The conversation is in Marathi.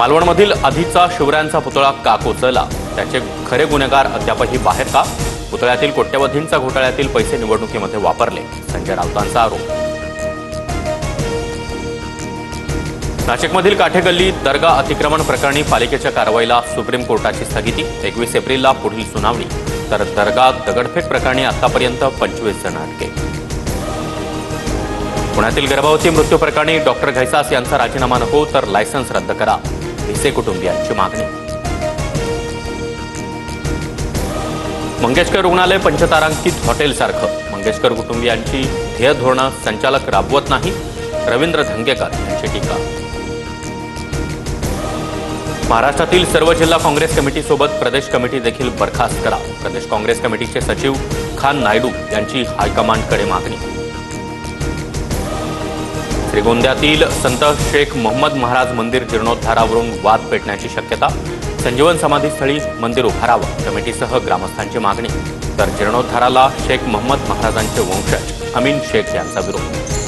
मालवणमधील आधीचा शिवरायांचा पुतळा का कोसळला, त्याचे खरे गुन्हेगार अद्यापही बाहेर का? पुतळ्यातील कोट्यवधींचा घोटाळ्यातील पैसे निवडणुकीमध्ये वापरले, संजय राऊतांचा आरोप. नाशिकमधील काठेगल्ली दर्गा अतिक्रमण प्रकरणी पालिकेच्या कारवाईला सुप्रीम कोर्टाची स्थगिती. 21 एप्रिलला पुढील सुनावणी. तर दर्गा दगडफेक प्रकरणी आतापर्यंत 25 जण अटके. पुण्यातील गर्भवती मृत्यू प्रकरणी डॉक्टर घैसास यांचा राजीनामा नको तर लायसन्स रद्द करा, भिसे कुटुंबियांची मागणी. मंगेशकर रुग्णालय पंचतारांकित हॉटेलसारखं, मंगेशकर कुटुंबियांची ध्येय धोरणं संचालक राबवत नाही, रवींद्र धंगेकर यांची टीका. महाराष्ट्रातील सर्व जिल्हा काँग्रेस कमिटीसोबत प्रदेश कमिटी देखील बरखास्त करा, प्रदेश काँग्रेस कमिटीचे सचिव खान नायडू यांची हायकमांडकडे मागणी. श्रीगोंद्यातील संत शेख मोहम्मद महाराज मंदिर जीर्णोद्धारावरून वाद पेटण्याची शक्यता. संजीवन समाधीस्थळी मंदिर उभारावं, कमिटीसह ग्रामस्थांची मागणी. तर जीर्णोद्धाराला शेख मोहम्मद महाराजांचे वंशज अमीन शेख यांचा विरोध.